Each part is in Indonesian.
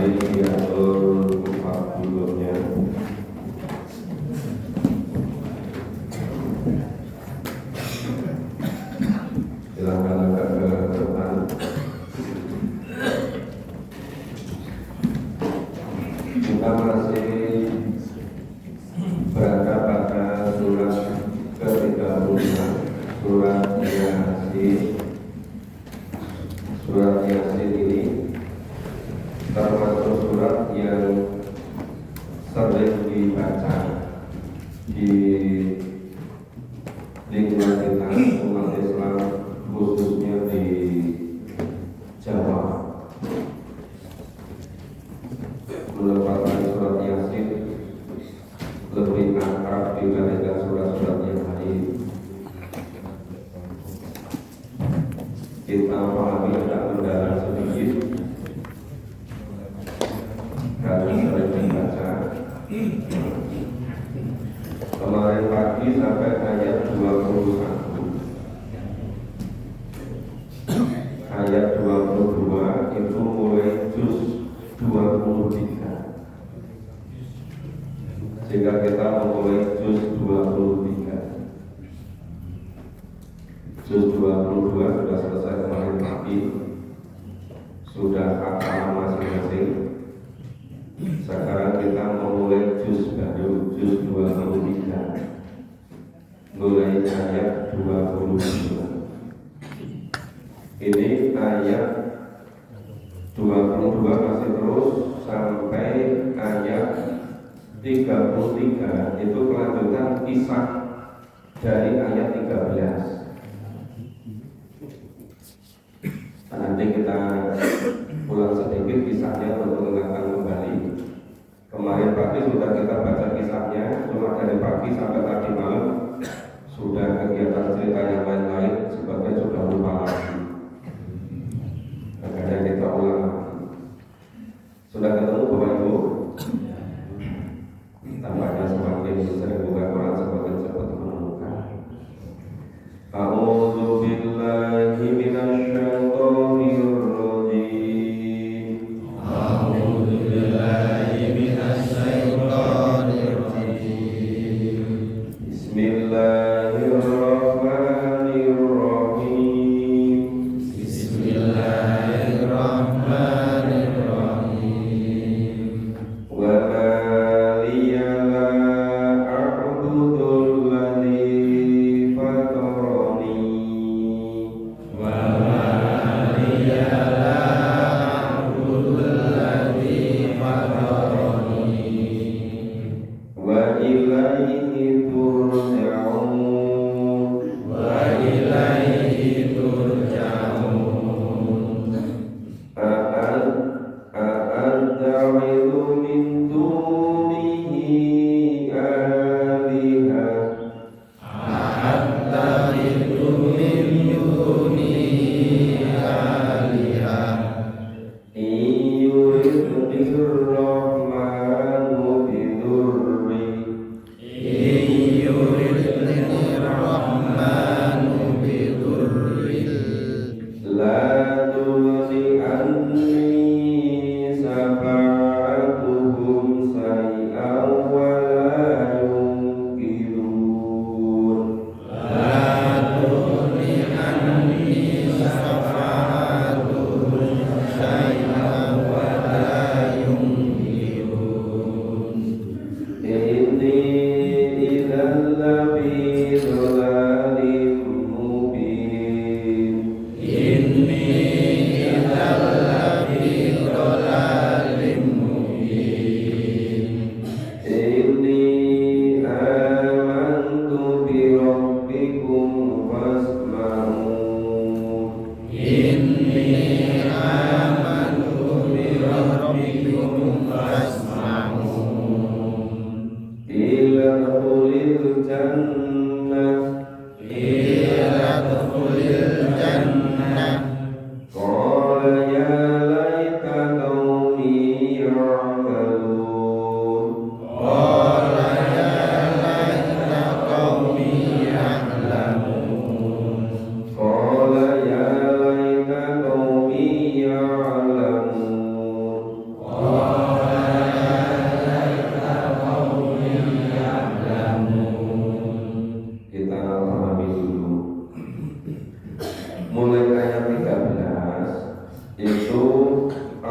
mari diatur tempat duduknya. Silakan agak ke depan. Kita masih berada pada surat ke-35, surat Yasin. Surat Yasin ini termasuk surat yang sering dibaca di lingkungan kita umat Islam, khususnya di Jawa. Menempatkan surat Yasin lebih akrab dibandingkan surat-surat yang lain. Kita pahami agak mendalam sedikit karena sering membaca. Kemarin pagi sampai ayat 21. Ayat 22 itu mulai juz 23. Sehingga kita memulai juz 23. Juz 22 sudah selesai kemarin pagi, sudah hafal masing-masing. Sekarang kita memulai juz baru, juz 23, mulai ayat 22. Ini ayat 22 masih terus sampai ayat 33, itu kelanjutan kisah dari ayat 13. Nanti kita ulang sedikit kisahnya untuk mengingatkan kembali. Kemarin pagi sudah kita baca kisahnya, cuma dari pagi sampai tadi malam sudah kegiatan cerita yang lain-lain sebabnya sudah lupa lagi. Makanya kita ulang lagi. Sudah ketemu Bapak Ibu? Tampaknya semakin sering buka Quran semakin cepat menemukan. A'udzu billahi minasyaitonir rajim. A'udzu billahi minasyaitonir rajim. Bismillahirrahmanirrahim.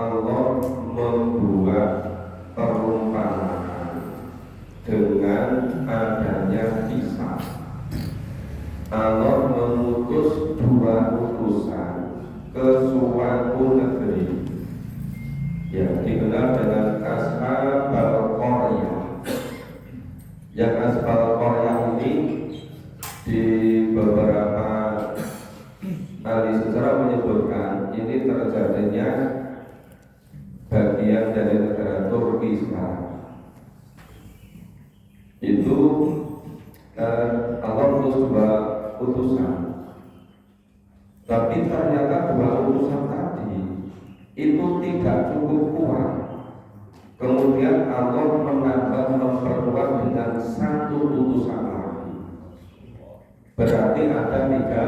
Allah membuat perumpamaan dengan adanya kisah. Allah mengutus dua utusan ke suatu negeri yang dikenal dengan Ashabul Qaryah. Yang Ashabul Qaryah ini di beberapa ahli sejarah menyebutkan ini terjadinya bagian dari negara Turki sekarang. Itu Allah utus dua utusan, tapi ternyata dua utusan tadi itu tidak cukup kuat. Kemudian Allah memperkuat dengan satu utusan lagi. Berarti ada 3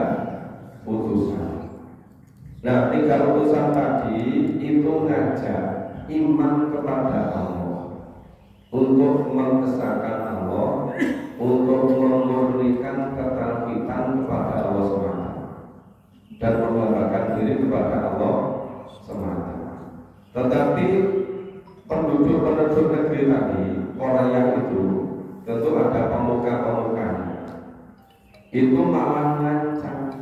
utusan. Nah, 3 utusan tadi itu ngajak iman kepada Allah, untuk mengesahkan Allah, untuk memurnikan ketauhidan kepada Allah semata, dan menghambakan diri kepada Allah semata. Tetapi penduduk negeri tadi, orang yang itu tentu ada pemuka-pemukanya, itu malah ngancam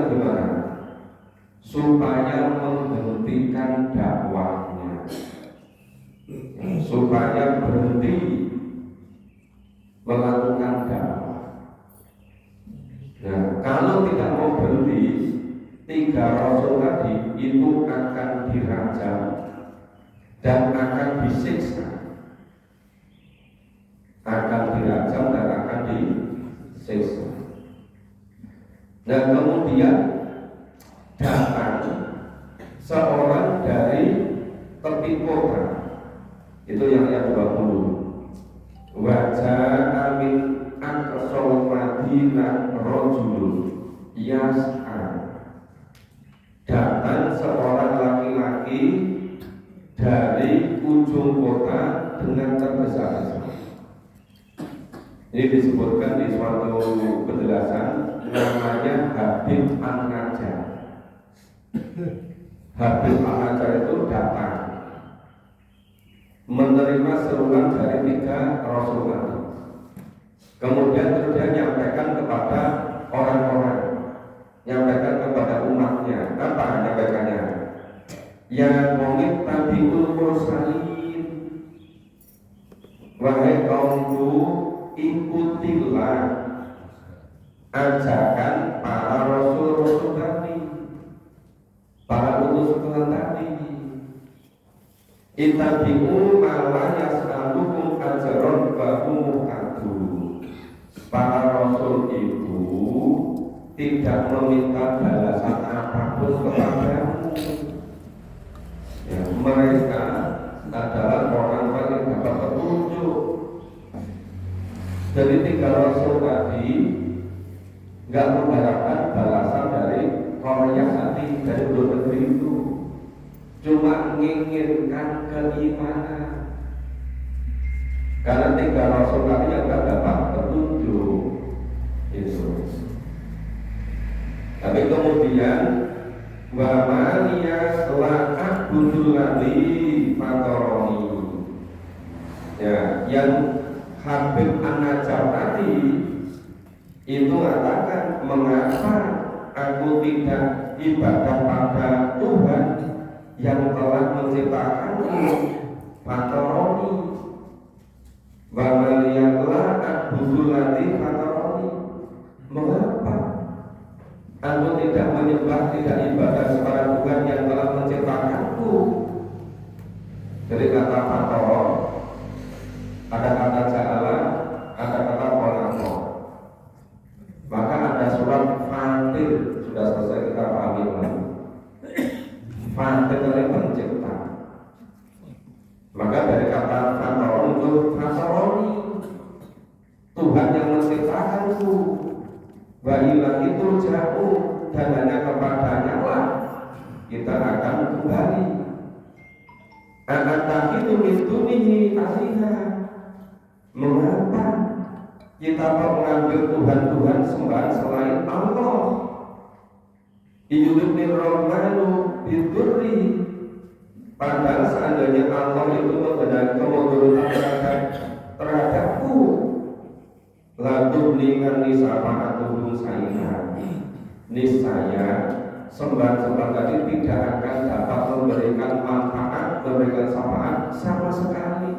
gimana? Supaya menghentikan dakwahnya, supaya berhenti melakukan dakwah. Nah, kalau tidak mau berhenti, 3 rasul tadi itu akan dirajam dan akan disiksa, akan dirajam dan akan disiksa. Dan kemudian datang seorang dari tepi kota, itu yang ayat 20. Wajah amin aqsal Madinah rajulun yas'a. Datang seorang laki-laki dari ujung kota dengan tergesa-gesa. Ini disebutkan di suatu penjelasan, namanya Habib An-Najjar. Habib An-Najjar itu datang menerima seruan dari 3 rasul tadi. Kemudian dia menyampaikan kepada orang-orang, menyampaikan kepada umatnya. Apa menyampaikannya? Ya qawmi tabi'ul mursalin, wahai kaumku, ikutilah ajakan para rasul-rasul tadi, para utusan tadi. Ittabi'u ma la yas'alukum ajran wa hum muhtadun. Para rasul itu tidak meminta balasan apapun kepadamu. Ya, mereka adalah orang-orang yang dapat petunjuk. Jadi 3 rasul tadi nggak mengharapkan balasan dari orang yang tadi dari negeri itu, cuma menginginkan keimanan. Karena 3 rasul tadi yang nggak dapat petunjuk itu. Tapi kemudian wa maniya la a'budu ladzi fataroni. Ya, yang Habib An-Najjar tadi itu mengatakan, mengapa aku tidak ibadah pada Tuhan yang telah menciptakanku, fataroni. Wa maniya la a'budu ladzi fataroni. Mengapa aku tidak menyembah, tidak ibadah kepada Tuhan yang telah menciptakanku? Jadi kata fator, ada kata ja'ala, ada kata qolaqo. Maka ada surat Fatir, sudah selesai kita pahami lagi. Fatir dari pencipta. Maka dari kata fator untuk fatoroni, Tuhan yang menciptakanku. Wa ilahi turja'u, dan hanya kepadanya lah kita akan kembali. A'atakitu min dunihi aliha. Mengapa kita mengambil Tuhan-Tuhan sembahan selain Allah? Iyudnir Rahmanu bidurri Padahal seandainya Allah itu membenahi kemuduratan terhadapku, latublingan nisaba'atuhum sayyi'ah, niscaya sembahan-sembahan tadi tidak akan dapat memberikan manfaat, memberikan syafaat sama sekali.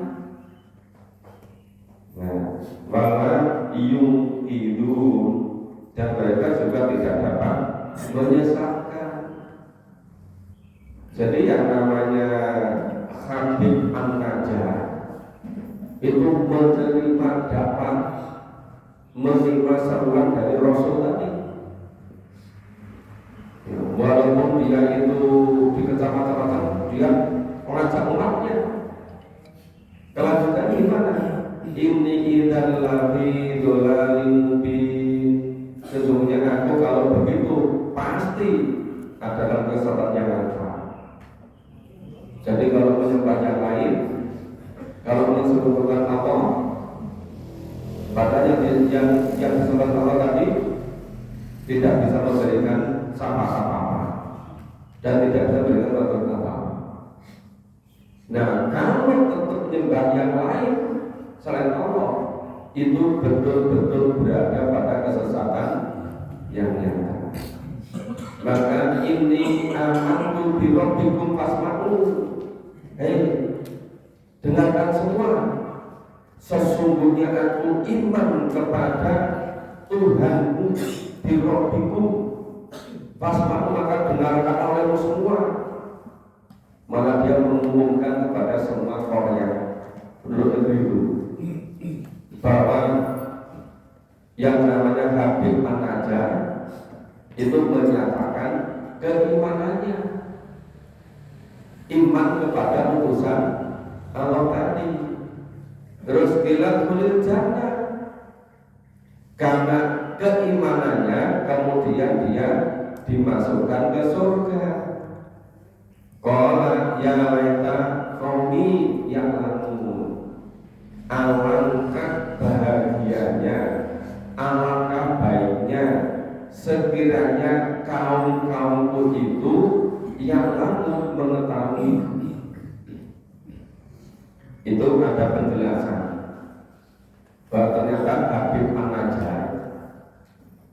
Nah, wala yungkidun, dan mereka juga tidak dapat menyesatkan. Jadi yang namanya Habib An-Najjar itu menerima dapat menerima seruan dari Rasul tadi. Walaupun dia itu dikecam macam-macam, dia mengajak umatnya. Kelanjutan gimana? Inni idzal lafi dholalin mubin. Sesungguhnya aku kalau begitu pasti ada dalam kesesatan yang nyata. Jadi kalau menyembah yang lain, kalau menyebutkan Allah, padahal yang disebut Allah tadi tidak bisa memberikan apa-apa dan tidak bisa memberikan bantuan apa. Nah, kalau tetap menyembah yang lain selain Allah, itu betul-betul berada pada kesesatan yang nyata. Maka ini amantu bi rabbikum fasma'u. Dengarkan semua. Sesungguhnya aku iman kepada Tuhanmu bi rabbikum fasma'u, maka dengarkan olehmu semua. Malah dia mengumumkan kepada semua Korea penduduk negeri itu bahwa yang namanya Habib An-Najjar itu menyatakan keimanannya, iman kepada utusan Allah tadi. Terus bilang kulit jannah, karena keimanannya kemudian dia dimasukkan ke surga. Qala ya laita qaumi ya'lamun. Alangkah bahagianya, alangkah baiknya sekiranya kaum-kaumku itu yang lalu mengetahui. Itu ada penjelasan bahwa ternyata Habib An-Najjar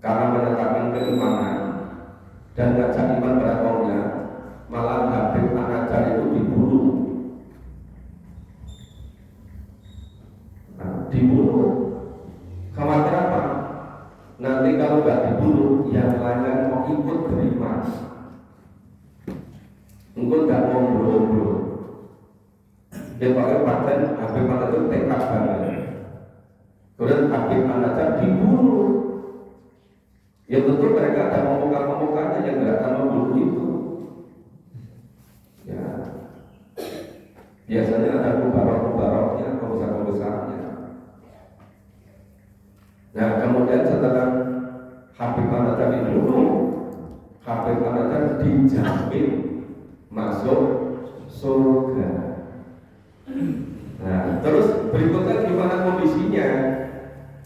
karena menetapkan keimanan dan ngajak iman pada kaumnya, malah Habib An-Najjar itu dibunuh. Dibunuh. Khawatir apa? Nanti kalau nggak dibunuh, yang lain mau ikut beriman. Engkau nggak mau ngobrol. Dia pakai paten Habib An-Najjar itu tekad banget. Kemudian Habib An-Najjar dibunuh. Ya tentu mereka ada pemuka-pemukanya yang nggak akan membunuh itu. Ya, biasanya ada kubarok-kubaroknya, pembesar-pembesarnya. Nah, kemudian setelah Habib An-Najjar dibunuh, Habib An-Najjar dijamin masuk surga. Nah, terus berikutnya gimana kondisinya?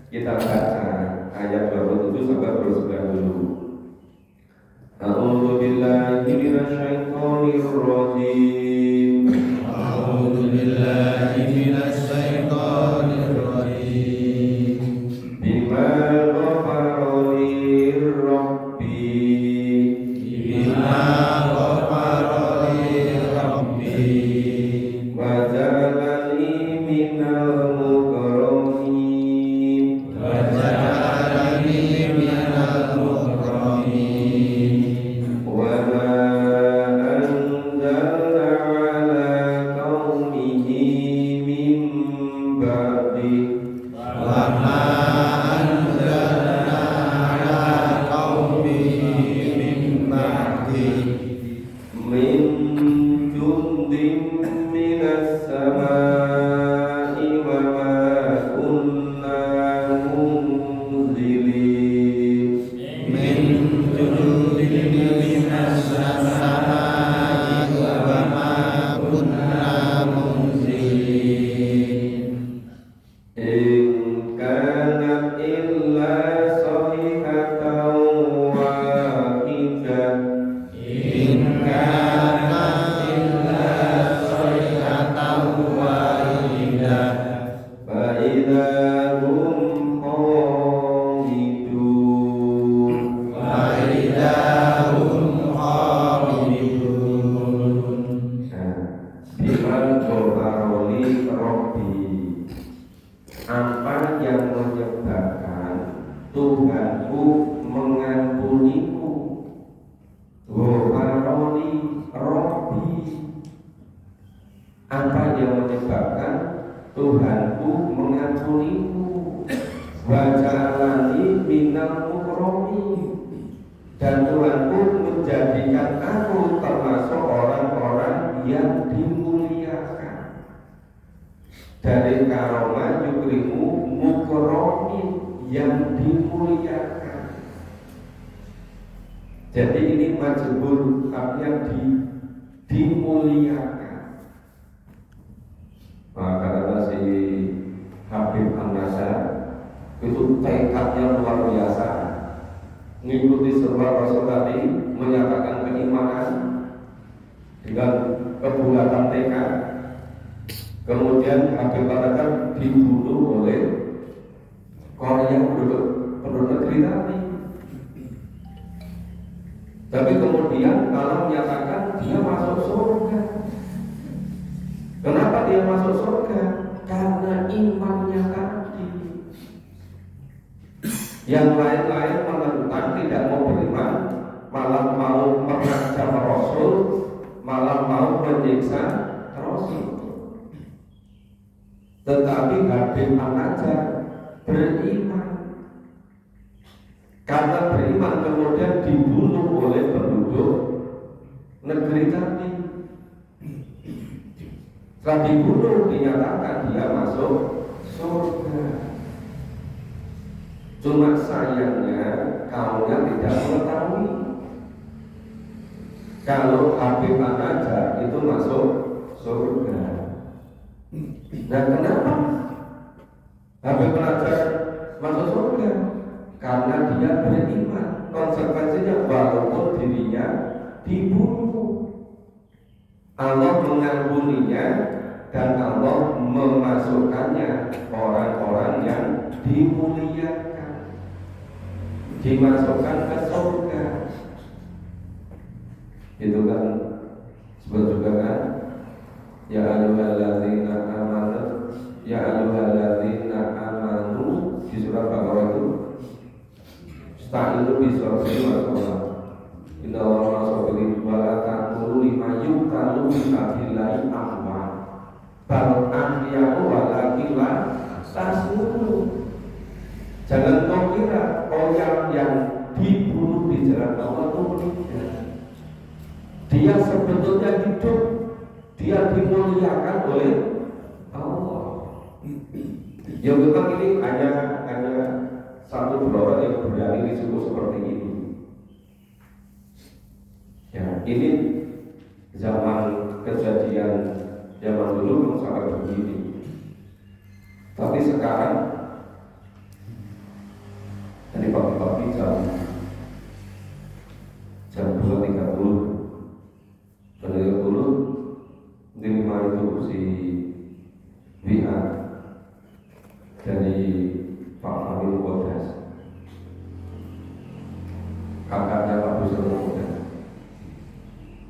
Kita baca ayat 27 sampai 29 dulu. A'udzu billahi minasyaitonir rajim. A'udzu billahi minasyaitonir rajim. Bima ghafarani rabbi. Bima ghafarani rabbi. Wa ja'alani minal mukarramin. Wa ja'alani minal mukarramin. Wa ma anzalna Tuhanku mengampuniku. Ghafaroni Rabbi. Apa yang menyebabkan Tuhanku mengampuniku? Waja'alani minal mukramin. Dan Tuhanku menjadikan aku termasuk orang-orang yang dimuliakan. Dari karomah yukrimu mukramin, yang dimuliakan. Jadi ini majbur, artinya dimuliakan. Maka kata si Habib An-Nasr itu tekadnya luar biasa, mengikuti seruan Rasul tadi, menyatakan keimanan dengan kebulatan tekad. Kemudian Habib An-Nasr dibunuh oleh orang yang penduduk negeri tadi. Tapi kemudian Allah menyatakan dia masuk surga. Kenapa dia masuk surga? Karena imannya tadi. Yang lain-lain menentang, tidak mau beriman, malah mau merajam Rasul, malah mau menyiksa Rasul. Tetapi Habib An-Najjar beriman. Karena beriman kemudian dibunuh oleh penduduk negeri tadi. Setelah dibunuh dinyatakan dia masuk surga. Cuma sayangnya kaumnya tidak mengetahui kalau Habib An-Najjar itu masuk surga. Nah, kenapa Habib An-Najjar masuk surga? Karena dia beriman. Konsekuensinya walaupun dirinya dibunuh, Allah mengampuninya dan Allah memasukkannya orang-orang yang dimuliakan, dimasukkan ke surga. Itu kan sebut juga kan, ya ayyuhalladzina amanu, ya ayyuhalladzina amanu di surat Baqarah itu. Sta'inu bisabri wa sholat. Inna Allaha sabirin wa la taqulu lima yuqalu min abillahi amwat. Bal ahyahu walakin la tasmunu. Jangan kau kira orang yang dibunuh di jalan Allah itu meninggal. Dia sebetulnya hidup. Dia dimuliakan oleh Allah. Ya memang ini hanya satu dua orang yang berani disuruh seperti ini. Ya, ini zaman kejadian zaman dulu sangat begini. Tapi sekarang dari pagi-pagi jam 2.30 menerima itu si WA dari Pak Amin Polres, kakaknya Pak Busro Polres.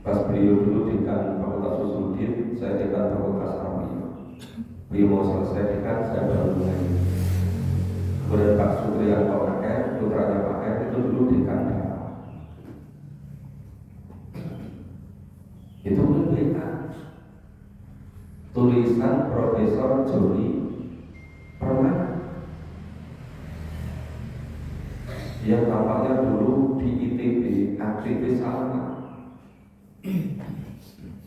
Pas beliau dulu dekan Fakultas Usuluddin, saya dekan Fakultas Arabia. Beliau mau selesai dekan, saya baru mulai. Kemudian Pak Supriyanto Pak putranya Pak itu dulu dekan dakwah. Itu berbeda. Tulisan Profesor Joni Permana. Dia tampaknya dulu di ITB, aktivis sama.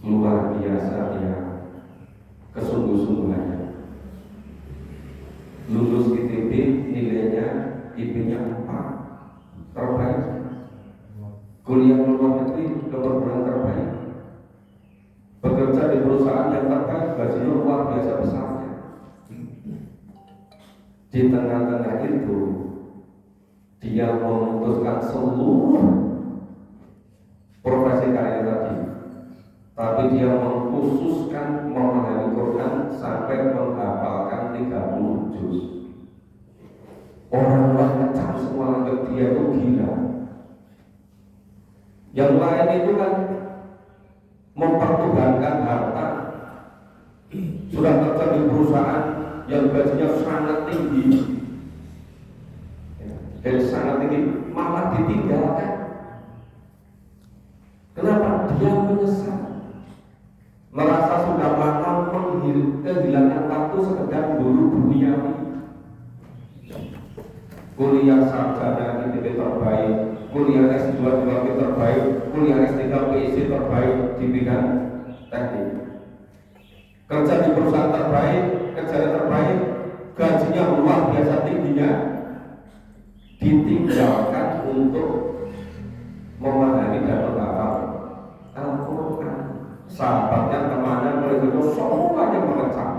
Luar biasa ya kesungguh-sungguhannya. Lulus ITB nilainya IP-nya 4, terbaik. Kuliah luar negeri keperluan terbaik. Bekerja di perusahaan yang terbaik, gajinya luar biasa besarnya. Di tengah-tengah itu dia memutuskan seluruh profesi karya tadi, tapi dia mengkhususkan memahami Quran sampai menghafalkan 30 juz. Orang-orang ngecap semua anggap dia itu gila. Yang lain itu kan mempertuhankan harta, sudah kerja di perusahaan yang gajinya sangat tinggi, dari kehilangan waktu sekedar guru dunia. Kuliah sarjana ITB terbaik, kuliah S2 di UGM terbaik, kuliah S3 PhD terbaik di bidang teknik, kerja di perusahaan terbaik, kerjanya terbaik, gajinya luar biasa tingginya, ditinggalkan untuk memahami dan menghafal Al-Quran. Sahabatnya, temannya, mereka semuanya mengecam,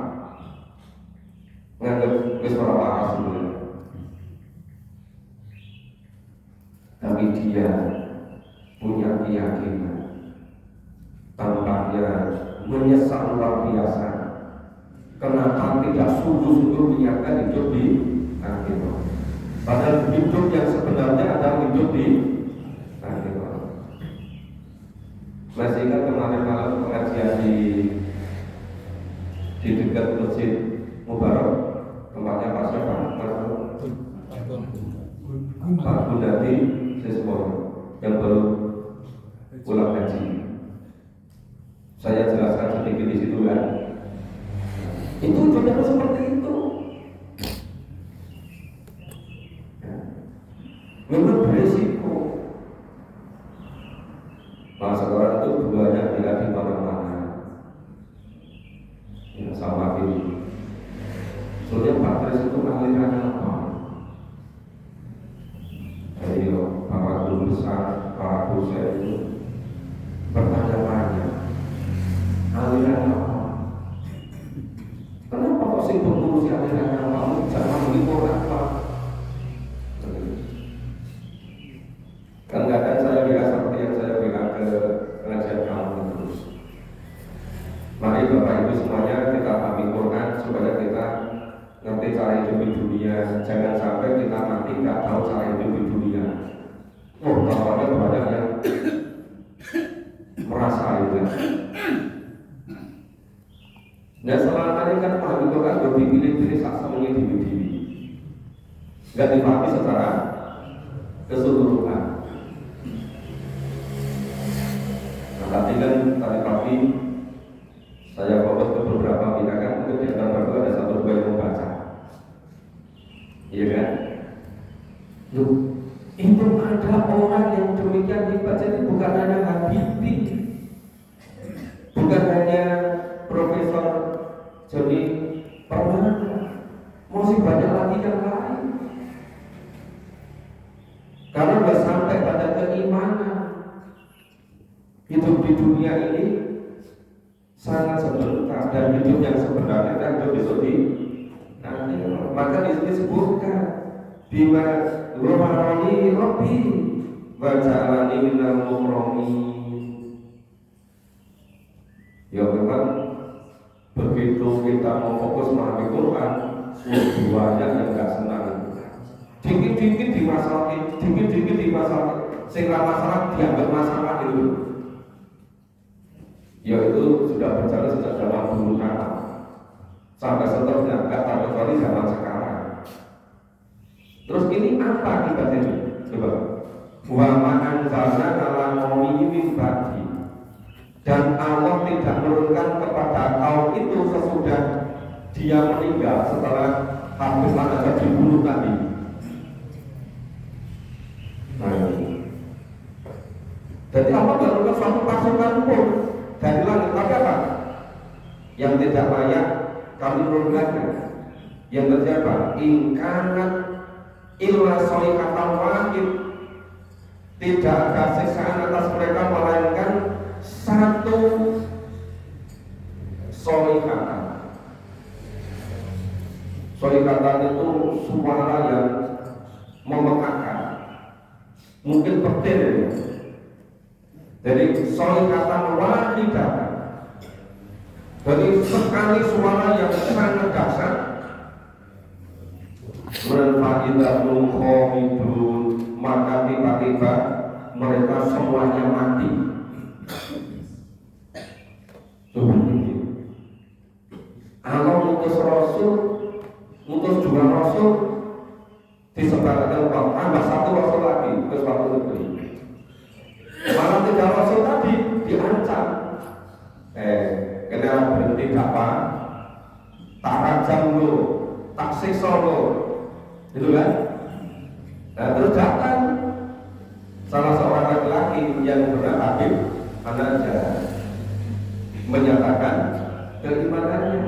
nganggap wis ora waras sebenarnya. Tapi dia punya keyakinan, tampaknya menyesal luar biasa. Kenapa tidak sungguh-sungguh menyiapkan hidup di akhirat? Padahal hidup yang sebenarnya adalah hidup di akhirat. Masih ingat kemarin malam pengajian di dekat Masjid Mubarak, tempatnya Pak siapa? Pak Gunati Siswa yang baru pulang haji. Saya jelaskan sedikit di situ kan. Itu juga seperti itu. Memang berisiko. Masa orang itu banyak tidak di mana-mana. Ya, sama ini. Soalnya Pak Tris itu alirannya apa? Jadi para guru besar, para dosen itu bertanya-tanya, aliran apa? Kenapa kok sing mengurusi aliran apa? Jangan begitu apa? Kan kadang saya bilang seperti yang saya bilang ke pengajian kamu terus. Mari Bapak Ibu semuanya kita pahami Quran supaya kita ngerti cara hidup di dunia. Jangan sampai kita mati nggak tahu cara hidup di dunia. Oh, tampaknya banyak yang merasa itu. Nah, selama ini kan pahami Quran berpilih-pilih saksa menjadi-diri, nggak dipahami secara keseluruhan. Nah, tadi pagi saya fokus ke beberapa bidang, mungkin di antara berdua ada satu dua yang membaca. Iya kan? Loh, itu ada orang yang demikian hebat. Jadi bukan hanya Habibie, bukan hanya Profesor Joni Permana, masih banyak lagi yang lain. Karena nggak sampai pada keimanan, hidup di dunia ini sangat sebentar, dan hidup yang sebenarnya kan hidup besok di nanti. Maka di sini disebutkan bima romaroni robi waja'alani minal mukrami. Ya memang begitu kita mau fokus memahami Quran, banyak yang nggak senang. Dikit-dikit dimasalahin, dikit-dikit dimasalahin, sehingga masalah dianggap masalah itu. Ya itu sudah berjalan sejak zaman dulu kala sampai seterusnya, nggak terkecuali zaman sekarang. Terus ini apa akibatnya? Coba. Wa ma'anzalna ala qaumihi min ba'di. Dan Allah tidak menurunkan kepada kaum itu sesudah dia meninggal, setelah Habib Al-Azhar dibunuh tadi. Nah, jadi Allah menurunkan suatu pasukan pun dari langit. Tapi apa? Yang tidak layak kami menurunkannya. Yang terjadi apa? Ingkanat illa soikatan wahid. Tidak ada siksaan atas mereka melainkan satu soikatan. Soikatan itu suara yang memekakkan, mungkin petir ya. Jadi soikatan wahidah. Jadi sekali suara yang sangat dahsyat. Menfaidah khomidun, maka tiba-tiba mereka semuanya mati. Allah mutus Rasul, mutus dua Rasul, disebarkan tambah satu Rasul lagi ke suatu negeri. Malah tiga Rasul tadi diancam. Kenapa berhenti dakwah? tak rajam lo, tak siksa lo, gitu kan? Nah terus datang salah seorang laki-laki yang pernah Habib An-Najjar menyatakan keimanannya,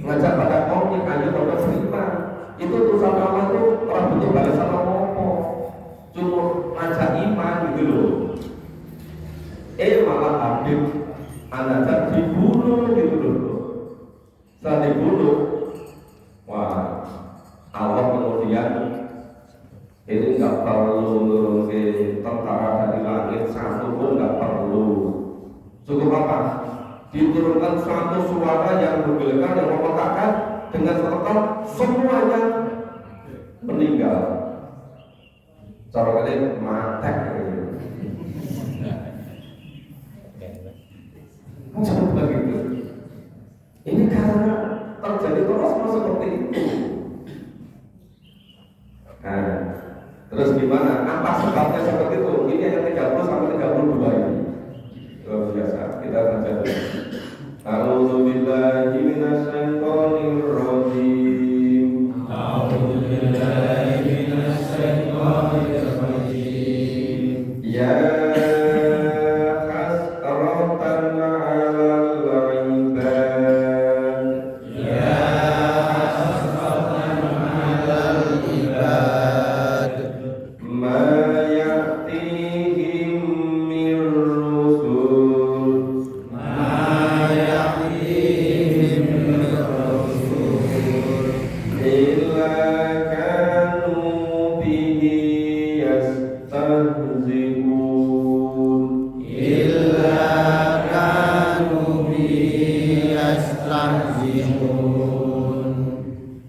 ngajak pada kaumnya ayo pada beriman. Itu urusan Allah itu orang butuh balas sama apa, cuma ngajak iman gitu loh. Malah Habib An-Najjar dibunuh gitu loh. Saat dibunuh, wah Allah kemudian ini nggak perlu nurunkan tentara dari langit satu pun nggak perlu. Cukup apa? Diturunkan suatu suara yang bergelegar yang memetakan dengan serta semuanya meninggal. Cara kali matek. Macam begitu. Ini karena terjadi terus seperti itu. Nah, terus gimana? Apa sebabnya seperti itu? Ini yang 30 sampai 32 ini. Luar biasa. Kita baca dulu. A'udzubillahi minasyaitonir rajim. A'udzubillahi minasyaitonir rajim. Ya hasratan 'alal ibad. Ya hasratan 'alal ibad. Ma ya'tihim min rusul. Ma ya'tihim min rasul. Illa kanu bihi yastahzi'un. Illa kanu bihi yastahzi'un.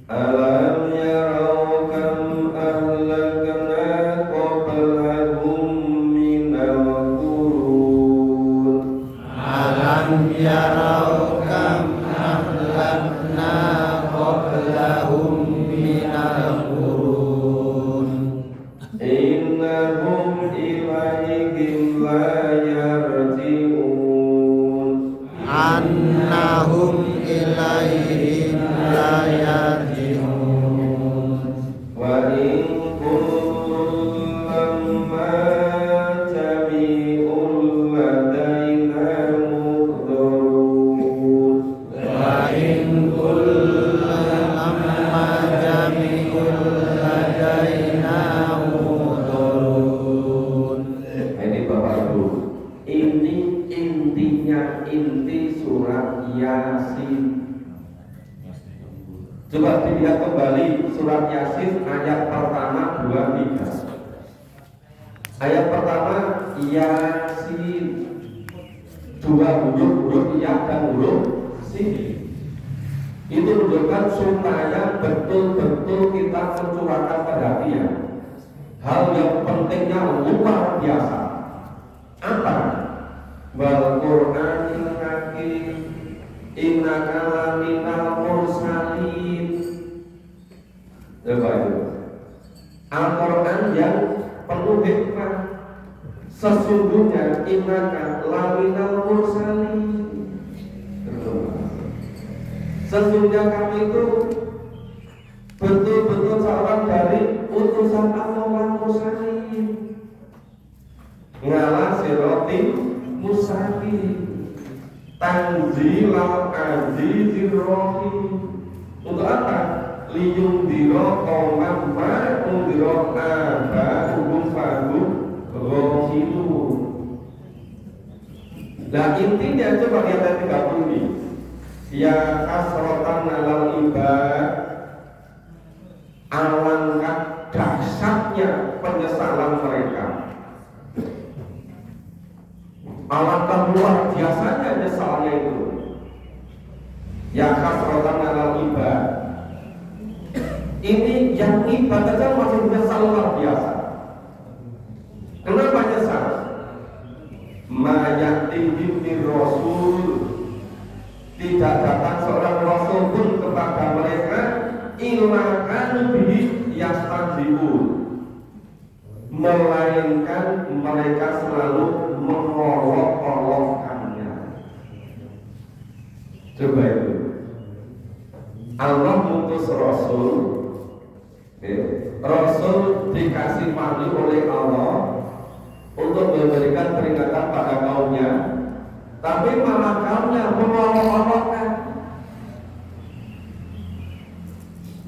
Alam yarau kam ahlakna qablahum minal qurun. Alam yarau kam ahlakna qablahum minal qurun. Innahum ilaihim la yarji'un. Annahum ilaihim la yarji'un. Wa in kullun lamma jami'un ladaina muhdharun. Wa in kullan amma jami'un ladaina muhdharun. Ini Bapak Ibu, ini intinya inti surat Yasin. Coba dilihat kembali surat Yasin ayat pertama 2-3. Ayat pertama Yasin, dua huruf ya dan huruf sin. Itu menunjukkan supaya betul-betul kita mencurahkan perhatian. Hal yang pentingnya luar biasa. Apa? Wal Qur'anil Hakim innaka laminal mursalin. Coba itu Al-Quran yang penuh hikmah. Sesungguhnya innaka laminal mursalin. Sesungguhnya kami itu betul-betul seorang dari utusan Allah mursalin. Ngala siratim mustaqim. Tanzilal azizir rahim. Untuk apa? Liyundira qauman ma undira aba'uhum fahum ghafilun. Nah intinya coba lihat ayat 30 ini. Ya hasratan 'alal ibad. Alangkah dahsyatnya penyesalan mereka. Alangkah luar biasanya nyesalnya itu. Ya hasratan 'alal ibad. Ini yang ibadah saja masih menyesal luar biasa. Kenapa nyesal? Ma ya'tihim min rasul. Tidak datang seorang rasul pun kepada mereka illa kanu bihi yastahzi'un. Melainkan mereka selalu mengolok-olokkannya. Coba itu. Allah mutus Rasul, Rasul dikasih wahyu oleh Allah untuk memberikan peringatan pada kaumnya, tapi malah kaumnya mengolok-olokkan.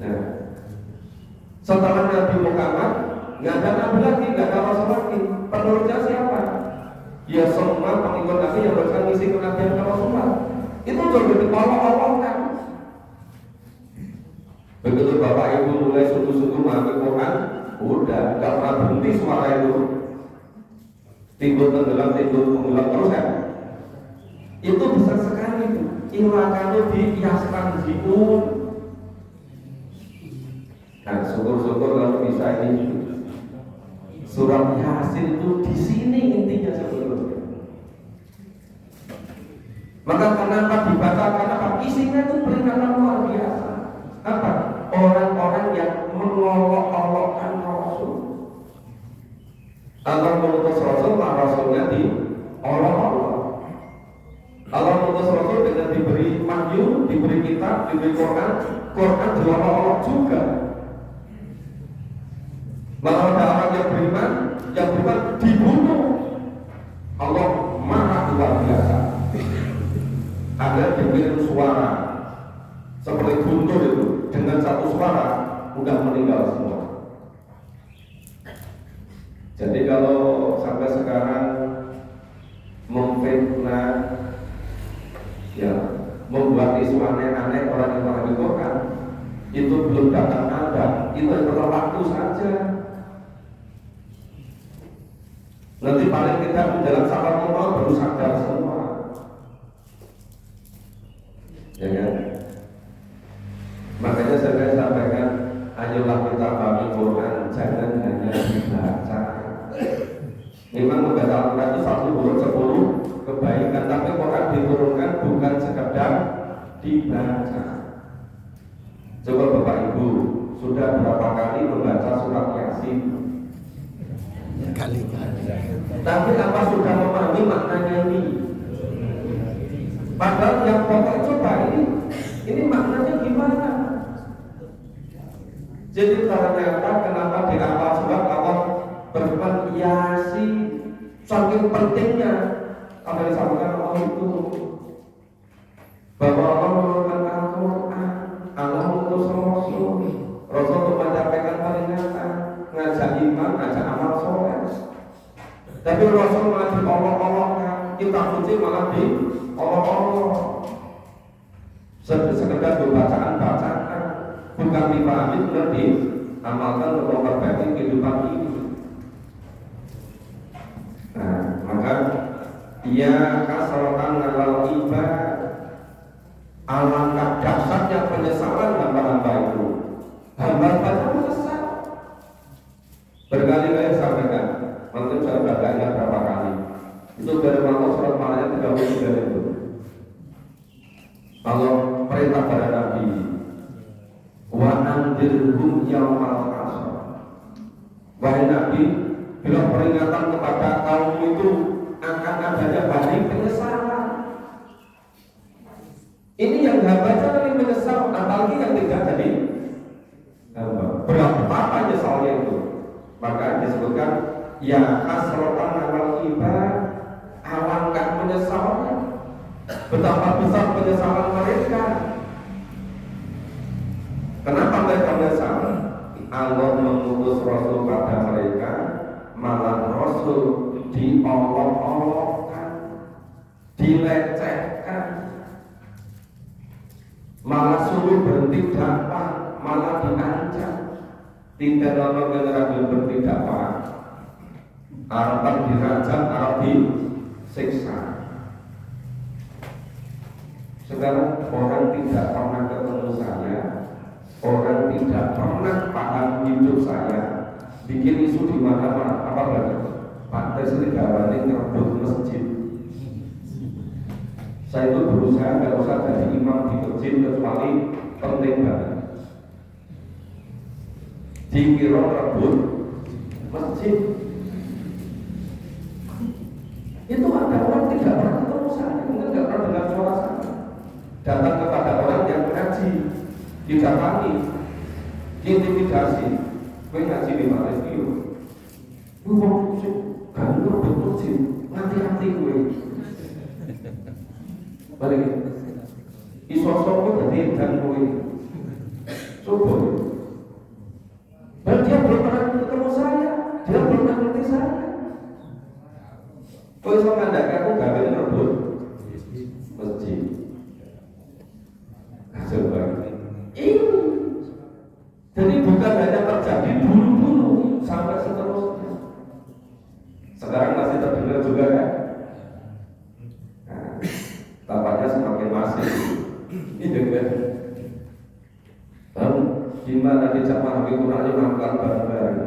Nah, setelah Nabi Muhammad nggak ada nabi lagi, nggak ada rasul lagi. Penerusnya siapa? Ya semua pengikut Nabi yang berusaha misi kenabian ke Rasulullah. Itu juga diolok-olokkan. Begitu Bapak Ibu mulai sungguh-sungguh memahami Quran, udah nggak pernah berhenti suara itu. Timbul tenggelam terus ya. Itu besar sekali itu. Ilakannya dihiaskan ziun. Nah, syukur-syukur kalau bisa ini surat Yasin itu di sini intinya sebetulnya. Maka kenapa dibaca? Karena isinya itu peringatan luar biasa. Apa? Orang-orang yang mengolok-olokkan Rasul. Allah mengutus Rasul, maka Rasulnya diolok-olok. Allah mengutus Rasul dengan diberi wahyu, diberi kitab, diberi Quran, Quran diolok-olok juga. Malah ada orang yang beriman dibunuh. Allah marah luar biasa. Ada dikirim suara seperti guntur itu, dengan satu suara udah meninggal semua. Jadi kalau sampai sekarang memfitnah, ya membuat isu aneh-aneh orang yang memahami Quran, itu belum datang ada, itu adalah waktu saja. Nanti paling tidak menjelang salat Maut baru sadar semua. Ya kan? Makanya saya sampaikan, ayolah kita pahami Quran, jangan hanya dibaca. Memang membaca Al-Quran itu 1 huruf 10 kebaikan, tapi Quran diturunkan bukan sekedar dibaca. Coba Bapak Ibu sudah berapa kali membaca surat Yasin? Kali-kali. Tapi apa sudah memahami maknanya ini? Padahal yang pokok coba ini maknanya gimana? Jadi ternyata kenapa di awal surat Allah berfirman Yasin, saking pentingnya apa yang disampaikan Allah itu, bahwa Allah menurunkan Al-Quran, Allah mengutus Rasul untuk menyampaikan peringatan, ngajak iman, ngajak amal soleh. Tapi Rasul malah diolok-olokkan, kitab suci malah diolok-olok. Sekedar bacaan-bacaan, bukan dipahami, benar diamalkan untuk memperbaiki kehidupan ini. Nah, maka ia kasrotan ngalal ibad, alangkah dahsyatnya penyesalan hamba-hamba itu. Hamba-hamba menyesal. Berkali-kali sampaikan, mungkin saya sudah ingat berapa kali. Itu dari Allah surat Maryam 33 itu. Allah perintah pada Nabi, wa andirhum yaumal hasr. Wahai Nabi, bila peringatan kepada kaum itu akan adanya hari penyesalan. Ini yang hamba saling menyesal, apalagi yang tidak jadi hamba. Berapa nyesalnya itu? Maka disebutkan ya kasrotan awal ibad, alangkah menyesalnya. Betapa besar penyesalan mereka. Kenapa mereka menyesal? Allah mengutus Rasul pada mereka, malah Rasul diolok-olokkan, dilecehkan, malah suruh berhenti dakwah, malah diancam. Tidak lama generasi berhenti dakwah, harapan dirajam, harap disiksa. Sekarang orang tidak pernah ketemu saya, orang tidak pernah paham hidup saya, bikin isu di mana-mana. Apa lagi? Pak Tesli Gawani ngerebut masjid. Saya itu berusaha nggak usah jadi imam di masjid kecuali penting banget. Dikira rebut masjid. Itu ada orang tidak pernah ketemu saya, mungkin nggak pernah dengar suara saya. Datang kepada orang yang mengaji, didatangi, diintimidasi, kowe ngaji di Malaysia itu, lu mau kan lu betul sih, hati-hati kowe. Balik, isosok kowe jadi dan kowe, coba. Dan dia belum pernah ketemu saya, dia belum pernah ngerti saya. Kowe iso ngandhake aku gawe rebut masjid. Coba. Ini. Jadi bukan hanya terjadi dulu-dulu sampai seterusnya. Sekarang masih terdengar juga kan? Nah, tampaknya semakin masif. Ini kan? Dan gimana dicap memahami Quran ini melakukan bareng-bareng.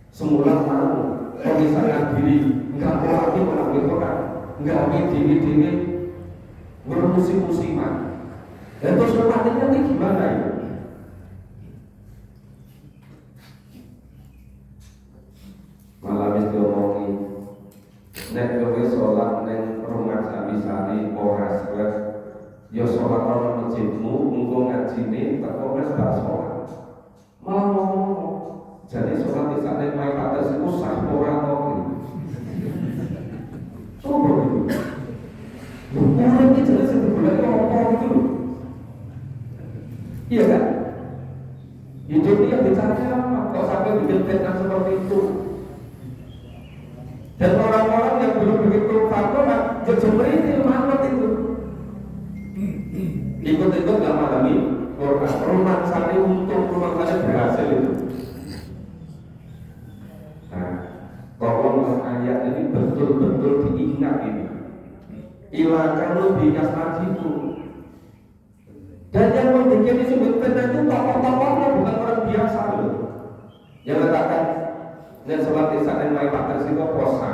Semula mau memisahkan diri, enggak mau lagi memahami Quran, enggak lagi dini-dini bermusim-musiman. Dan terus kematiannya ini gimana ya? Malah wis diomongi nek kowe salat ning rumah sami-sami ora stres ya salat ana masjidmu engko ngajine teko wis bar salat malah ngomong jadi salat isa ning mai pates iku sah ora to coba itu orang ini jelas itu bulan ngomong itu iya kan hidup ini yang dicari apa kok sampai bikin fitnah seperti itu. Dan orang-orang yang belum begitu paham, jejemeri manut itu. Ikut-ikut nggak memahami Quran. Rumah sani untung, rumah sani berhasil itu. Nah, tolong ayat ini betul-betul diingat ini. Ilakan lebih kasmajiku. Dan yang membuat disebut fitnah itu tokoh-tokohnya bukan orang biasa loh. Yang katakan dan sholat isya dan mai pater situ puasa.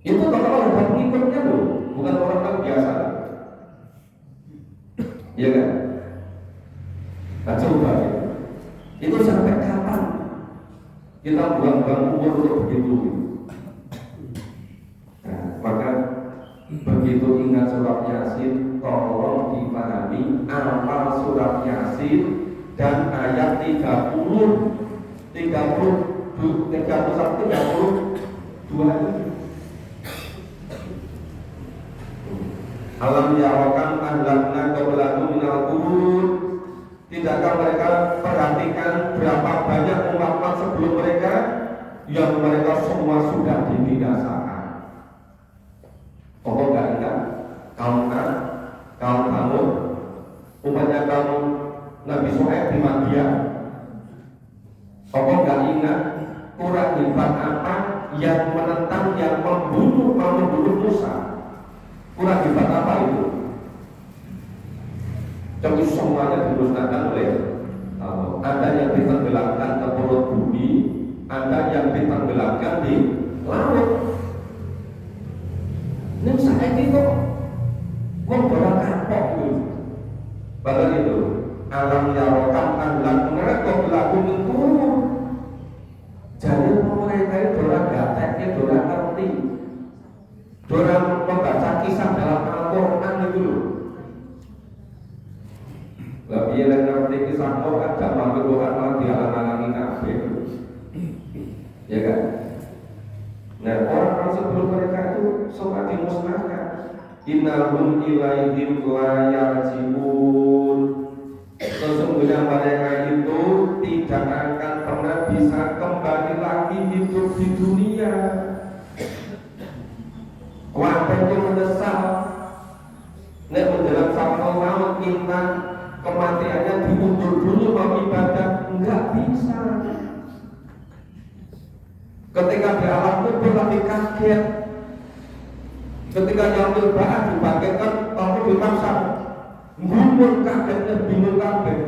Itu total ada pengikutnya loh, bukan orang biasa. Iya kan? Nah, coba ya. Itu sampai kapan kita buang-buang umur untuk begitu? Nah, maka begitu ingat surat Yasin, tolong dipahami apa surat Yasin dan ayat 31, 32 ini. Alam yarokan ahlakna qablahum minal qurun. Tidakkah mereka perhatikan berapa banyak umat sebelum mereka yang mereka semua sudah dibinasakan? Oh enggak ingat kaum Ad, kaum Thamud, umatnya kaum Nabi Shu'aib di Madian. Apa enggak ingat kurang hebat apa yang menentang, yang membunuh Musa? Kurang hebat apa itu? Jadi semuanya dimusnahkan oleh Allah. Ada yang ditenggelamkan ke perut bumi, ada yang ditenggelamkan di laut. Ini saya itu membawa kapok itu. Bahkan itu alam yarokan alam mereka berlaku menurun. Jadi mereka itu orang gateknya, orang ngerti, orang membaca kisah dalam Al-Quran itu loh. Tapi yang ngerti kisah Quran, zaman Quran malah dihalang-halangi kabeh. Ya kan? Nah, orang-orang sebelum mereka itu semua dimusnahkan. Innahum ilaihim la yarji'un. Sesungguhnya mereka itu tidak akan pernah bisa kembali lagi hidup di dunia. Wabah yang menyesal, nek menjelang sampai maut kita kematiannya diundur dulu mau ibadah, enggak bisa. Ketika di alam kubur lagi kaget, ketika Yaumul Ba'ats dibangkitkan, kamu dipaksa ngumpul kagetnya, bingung kaget.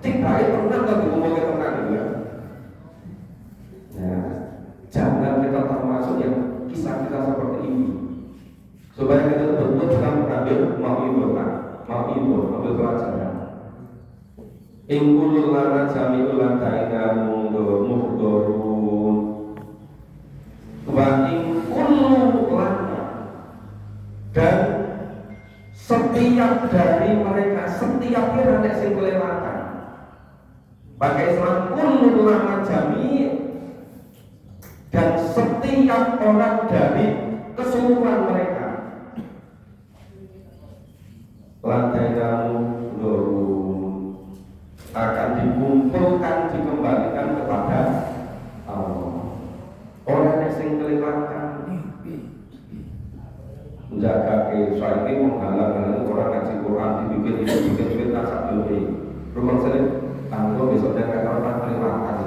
Tiba-tiba tenang kan ngomongnya tenang ya. Nah, jangan kita termasuk yang kisah kita seperti ini. Supaya kita betul-betul bisa mengambil ambil pelajaran. Ingkulul lana jami'ul ladaina muhdorun. Wa ingkulul lana, dan Setiap dari mereka, setiap kira sing kelewatan. Pakai Islam kullu lama jami, dan setiap orang dari keseluruhan mereka. Lantai akan dikumpulkan, dikembalikan kepada Allah. Orang yang sing kelewatan menjaga kesuai ini menghalang-halangi orang ngaji Quran, dibikin nasab dulu. Rumah saya, kalau besok dia kata orang kelewatan,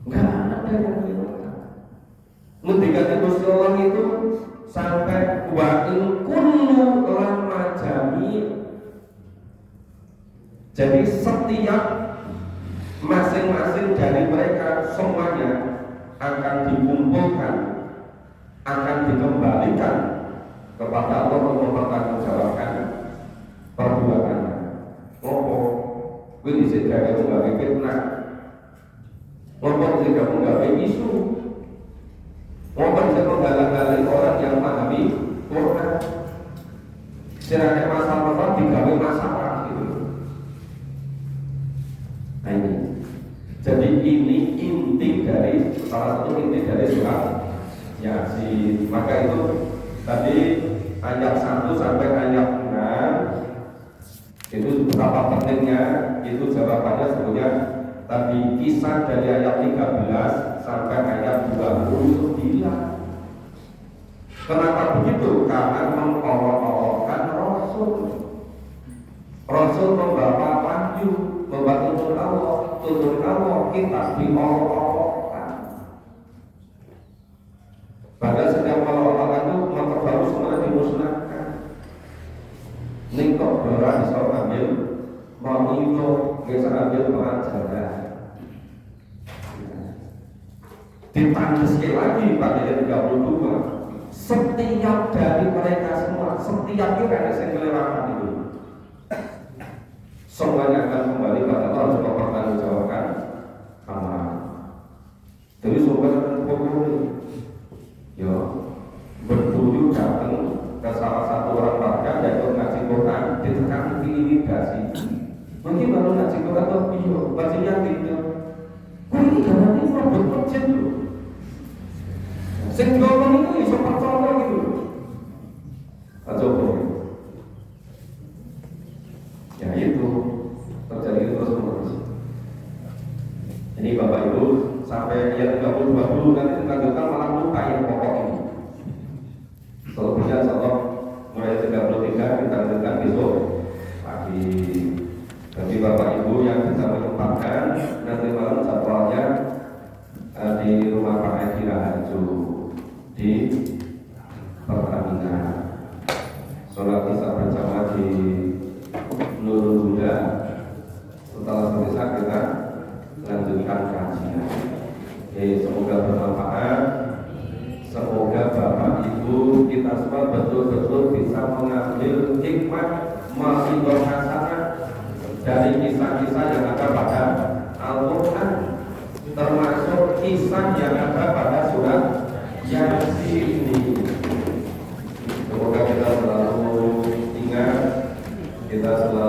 nggak ada yang kelewatan. Mendekati Gusti Allah itu sampai wa in kullu lama jami. Jadi setiap masing-masing dari mereka semuanya akan dikumpulkan, akan dikembalikan kepada Allah untuk mempertanggungjawabkan perbuatannya. Ngopo, gue disini kamu nggak fitnah, ngopo disini kamu nggak isu, ngopo bisa menghalang-halangi orang yang memahami Quran. Sekiranya masalah-masalah digawe masalah gitu. Nah ini, jadi ini inti dari salah satu inti dari surat Yasin. Maka itu tadi ayat 1 sampai ayat 6 itu berapa pentingnya, itu jawabannya sebetulnya tadi kisah dari ayat 13 sampai ayat 29. Kenapa begitu? Karena mengolok-olokkan Rasul membawa wahyu, membawa turun Allah, kita diolok-olokkan. Pada setiap olok-olokan itu maka baru semuanya dimusnahkan. Ini kok berat bisa ambil, mau itu bisa ambil pelajaran. Ditanya sekali lagi pada ayat 32. Setiap dari mereka semua, setiap kira yang kelewatan itu, semuanya akan kembali pada Allah untuk mempertanggungjawabkan amal. Jadi sumber pokoknya, ya bertujuh datang ke salah satu orang warga yaitu ngaji Quran, ditekan intimidasi. Mungkin baru ngaji Quran tuh iya, baca yakin ya. Ini jangan ini robot masjid loh. Sing ngomong itu iso percaya gitu loh. Coba. Ya itu terjadi terus menerus. Ini Bapak Ibu sampai ayat 30 nanti dilanjutkan malah lupa yang pokok ini. Selebihnya insyaallah mulai 33 kita lanjutkan besok pagi. Bagi Bapak Ibu yang bisa menyempatkan nanti malam jadwalnya di rumah Pak Edi Raharjo di Pertamina. Sholat isya berjamaah di Nurul Huda. Setelah selesai kita lanjutkan kajian. Semoga bermanfaat. Semoga Bapak Ibu kita semua betul-betul bisa mengambil hikmah ma'idah hasanah dari kisah-kisah yang ada pada Al-Quran, termasuk kisah yang ada pada surat Yasin ini. Semoga kita selalu ingat, kita selalu